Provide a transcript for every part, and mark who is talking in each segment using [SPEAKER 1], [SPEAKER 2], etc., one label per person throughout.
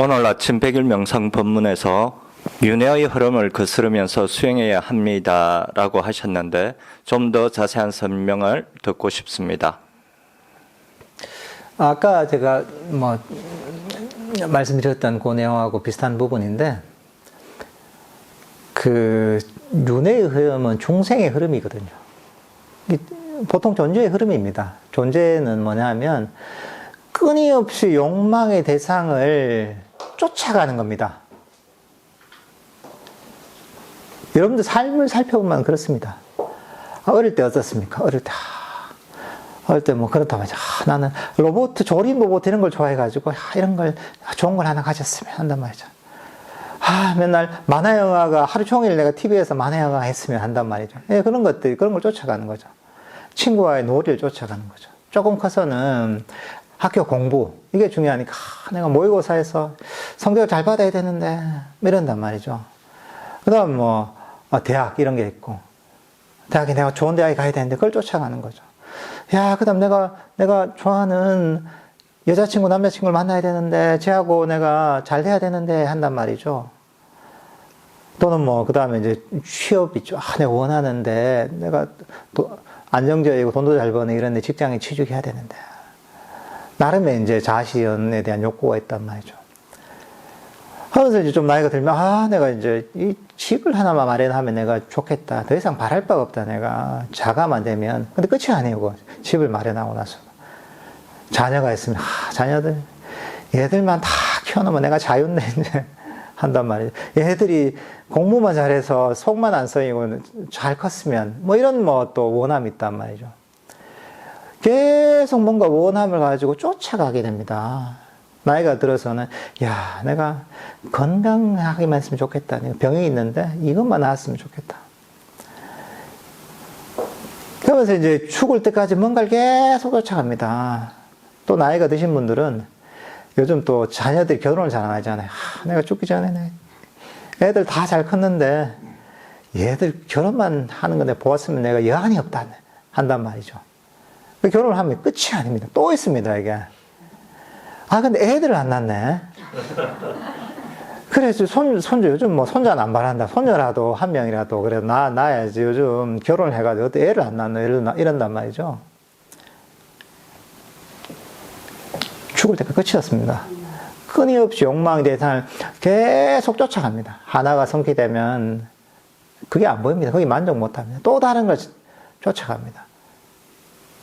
[SPEAKER 1] 오늘 아침 백일 명상 법문에서 윤회의 흐름을 거스르면서 수행해야 합니다라고 하셨는데 좀 더 자세한 설명을 듣고 싶습니다.
[SPEAKER 2] 아까 제가 말씀드렸던 그 내용하고 비슷한 부분인데, 그 윤회의 흐름은 중생의 흐름이거든요. 보통 존재의 흐름입니다. 존재는 뭐냐면 끊임없이 욕망의 대상을 쫓아가는 겁니다. 여러분들 삶을 살펴보면 그렇습니다. 어릴 때 어떻습니까? 어릴 때 뭐 그렇다고 하죠. 나는 로봇, 조립 로봇 이런 걸 좋아해가지고 이런 걸 좋은 걸 하나 가졌으면 한단 말이죠. 맨날 만화 영화가 하루 종일 내가 TV에서 만화 영화 했으면 한단 말이죠. 그런 것들, 그런 걸 쫓아가는 거죠. 친구와의 놀이를 쫓아가는 거죠. 조금 커서는 학교 공부, 이게 중요하니까 내가 모의고사에서 성적을 잘 받아야 되는데 이런단 말이죠. 그 다음 대학 이런 게 있고, 대학에 내가 좋은 대학에 가야 되는데 그걸 쫓아가는 거죠. 그 다음 내가 좋아하는 여자친구, 남자친구를 만나야 되는데 쟤하고 내가 잘 돼야 되는데 한단 말이죠. 또는 그 다음에 이제 취업 있죠. 내가 원하는데 내가 안정적이고 돈도 잘 버는 이런 데 직장에 취직해야 되는데, 나름의 이제 자아실현에 대한 욕구가 있단 말이죠. 하면서 이제 좀 나이가 들면, 내가 이제 이 집을 하나만 마련하면 내가 좋겠다. 더 이상 바랄 바가 없다. 내가 자가만 되면. 근데 끝이 아니고, 집을 마련하고 나서. 자녀가 있으면, 자녀들, 얘들만 다 키워놓으면 내가 자유인데, 이제, 한단 말이죠. 얘들이 공부만 잘해서 속만 안 썩이고 잘 컸으면, 이런 또 원함이 있단 말이죠. 계속 뭔가 원함을 가지고 쫓아가게 됩니다. 나이가 들어서는 내가 건강하게만 했으면 좋겠다. 병이 있는데 이것만 나았으면 좋겠다. 그러면서 이제 죽을 때까지 뭔가를 계속 쫓아갑니다. 또 나이가 드신 분들은 요즘 또 자녀들이 결혼을 잘 안 하잖아요. 내가 죽기 전에 애들 다 잘 컸는데 얘들 결혼만 하는 거 내가 보았으면 내가 여한이 없다 한단 말이죠. 결혼을 하면 끝이 아닙니다. 또 있습니다, 이게. 근데 애들을 안 낳네. 그래서 손주, 요즘 손자는 안 바란다. 손녀라도 한 명이라도, 그래도 낳아야지. 요즘 결혼을 해가지고 어떻게 애를 안 낳나, 이런단 말이죠. 죽을 때가 끝이었습니다. 끊임없이 욕망의 대상을 계속 쫓아갑니다. 하나가 성취되면 그게 안 보입니다. 거기 만족 못 합니다. 또 다른 걸 쫓아갑니다.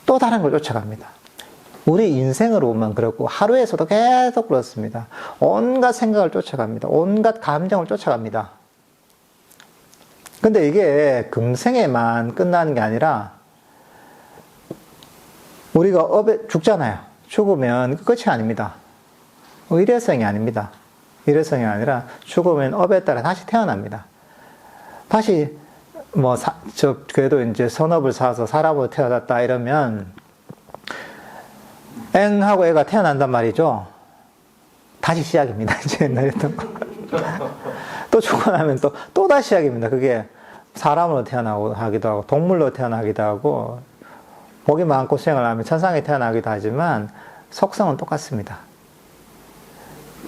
[SPEAKER 2] 또 다른 걸 쫓아갑니다. 우리 인생으로 보면 그렇고 하루에서도 계속 그렇습니다. 온갖 생각을 쫓아갑니다. 온갖 감정을 쫓아갑니다. 근데 이게 금생에만 끝나는 게 아니라 우리가 죽잖아요. 죽으면 끝이 아닙니다. 일회성이 아닙니다. 일회성이 아니라 죽으면 업에 따라 다시 태어납니다. 다시 그래도 이제 선업을 사서 사람으로 태어났다 이러면 하고 애가 태어난단 말이죠. 다시 시작입니다. 이제 옛날에 했던 거. 또 죽고 나면 또 다시 시작입니다. 그게 사람으로 태어나고 하기도 하고, 동물로 태어나기도 하고, 복이 많고 수행을 하면 천상에 태어나기도 하지만, 속성은 똑같습니다.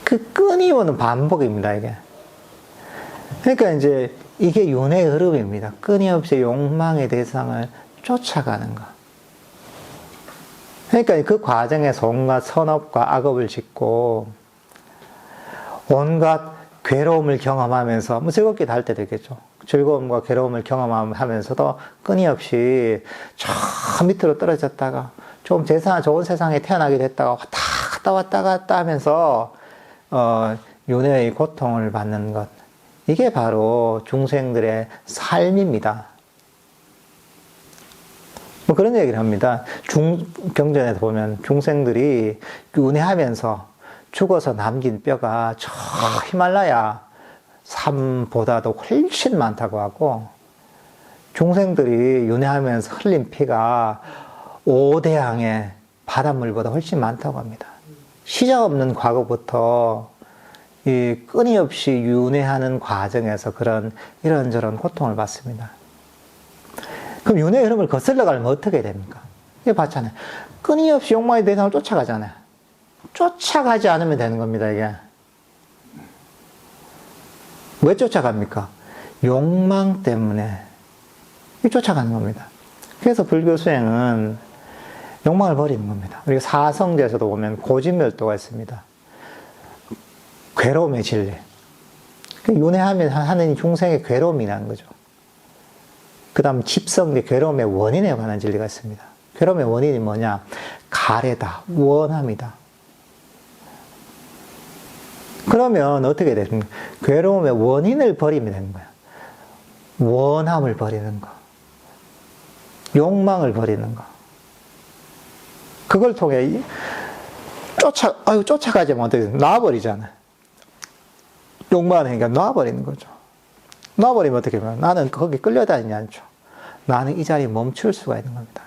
[SPEAKER 2] 그 끊임없는 반복입니다, 이게. 그러니까 이제, 이게 윤회의 흐름입니다. 끊임없이 욕망의 대상을 쫓아가는 것. 그러니까 그 과정에서 온갖 선업과 악업을 짓고 온갖 괴로움을 경험하면서 즐겁기도 할 때도 있겠죠. 즐거움과 괴로움을 경험하면서도 끊임없이 저 밑으로 떨어졌다가 좀 좋은 세상에 태어나게 됐다가 왔다 갔다 하면서 윤회의 고통을 받는 것, 이게 바로 중생들의 삶입니다. 그런 얘기를 합니다. 경전에서 보면 중생들이 윤회하면서 죽어서 남긴 뼈가 저 히말라야 산보다도 훨씬 많다고 하고, 중생들이 윤회하면서 흘린 피가 5대양의 바닷물보다 훨씬 많다고 합니다. 시작 없는 과거부터 이 끊임없이 윤회하는 과정에서 이런저런 고통을 받습니다. 그럼 윤회의 흐름을 거슬러 가면 어떻게 됩니까? 이게 봤잖아요. 끊임없이 욕망의 대상을 쫓아가잖아요. 쫓아가지 않으면 되는 겁니다, 이게. 왜 쫓아갑니까? 욕망 때문에 쫓아가는 겁니다. 그래서 불교 수행은 욕망을 버리는 겁니다. 우리가 사성제에서도 보면 고진멸도가 있습니다. 괴로움의 진리. 윤회하면 하는 중생의 괴로움이라는 거죠. 그 다음 집성제, 괴로움의 원인에 관한 진리가 있습니다. 괴로움의 원인이 뭐냐? 가래다, 원함이다. 그러면 어떻게 되는 거야? 괴로움의 원인을 버리면 되는 거야. 원함을 버리는 거. 욕망을 버리는 거. 그걸 통해 쫓아가지 못해 놔버리잖아. 욕망하니까 놔버리는 거죠. 놔버리면 어떻게 하면 나는 거기 끌려다니지 않죠. 나는 이 자리에 멈출 수가 있는 겁니다.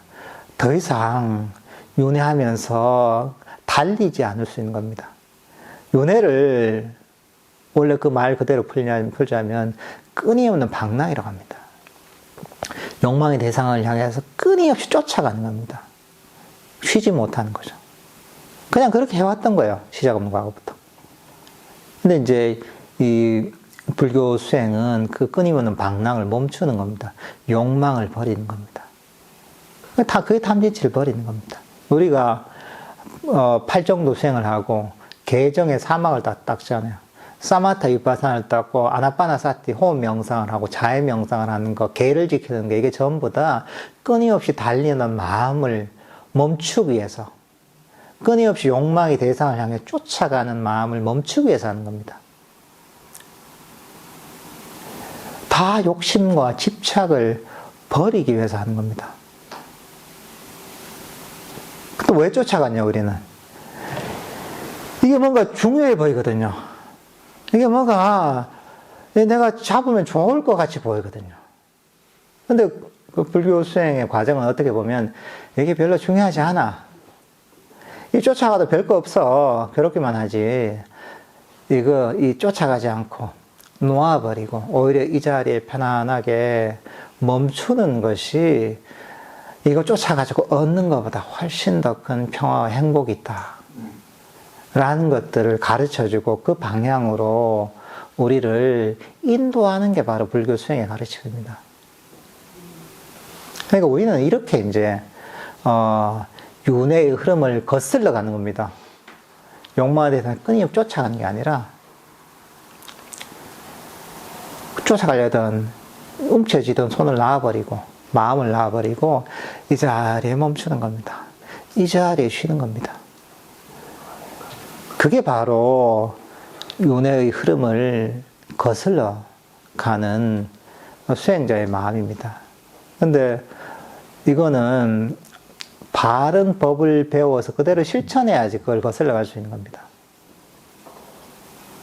[SPEAKER 2] 더 이상 윤회하면서 달리지 않을 수 있는 겁니다. 윤회를 원래 그 말 그대로 풀자면 끊임없는 방랑이라고 합니다. 욕망의 대상을 향해서 끊임없이 쫓아가는 겁니다. 쉬지 못하는 거죠. 그냥 그렇게 해왔던 거예요. 시작 없는 과거부터. 근데 이제 이 불교 수행은 그 끊임없는 방랑을 멈추는 겁니다. 욕망을 버리는 겁니다. 그게 탐진치를 버리는 겁니다. 우리가 8정도 수행을 하고 개정의 사막을 딱 닦잖아요. 사마타 위파사나를 닦고 아나파나사티 호흡 명상을 하고 자해 명상을 하는 거, 계를 지키는 거, 이게 전부 다 끊임없이 달리는 마음을 멈추기 위해서, 끊임없이 욕망의 대상을 향해 쫓아가는 마음을 멈추기 위해서 하는 겁니다. 다 욕심과 집착을 버리기 위해서 하는 겁니다. 또 왜 쫓아갔냐, 우리는? 이게 뭔가 중요해 보이거든요. 이게 뭔가 내가 잡으면 좋을 것 같이 보이거든요. 근데 그 불교 수행의 과정은 어떻게 보면 이게 별로 중요하지 않아. 이 쫓아가도 별거 없어. 괴롭기만 하지. 이 쫓아가지 않고 놓아버리고 오히려 이 자리에 편안하게 멈추는 것이 이거 쫓아가지고 얻는 것보다 훨씬 더 큰 평화와 행복이 있다. 라는 것들을 가르쳐주고 그 방향으로 우리를 인도하는 게 바로 불교 수행의 가르침입니다. 그러니까 우리는 이렇게 이제 윤회의 흐름을 거슬러 가는 겁니다. 욕망에 대해서 끊임없이 쫓아가는 게 아니라 쫓아가려던 움켜쥐던 손을 놔버리고 마음을 놔버리고 이 자리에 멈추는 겁니다. 이 자리에 쉬는 겁니다. 그게 바로 윤회의 흐름을 거슬러 가는 수행자의 마음입니다. 근데 이거는 바른 법을 배워서 그대로 실천해야지 그걸 거슬러 갈 수 있는 겁니다.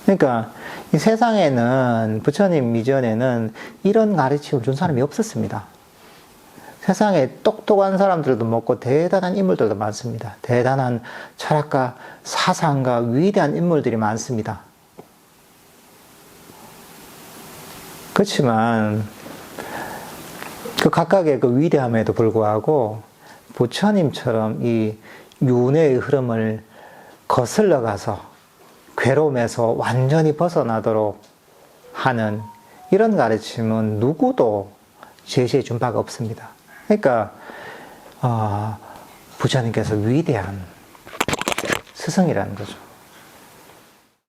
[SPEAKER 2] 그러니까 이 세상에는 부처님 이전에는 이런 가르침을 준 사람이 없었습니다. 세상에 똑똑한 사람들도 많고 대단한 인물들도 많습니다. 대단한 철학가, 사상가, 위대한 인물들이 많습니다. 그렇지만 그 각각의 그 위대함에도 불구하고 부처님처럼 이 윤회의 흐름을 거슬러 가서 괴로움에서 완전히 벗어나도록 하는 이런 가르침은 누구도 제시해 준 바가 없습니다. 그러니까 부처님께서 위대한 스승이라는 거죠.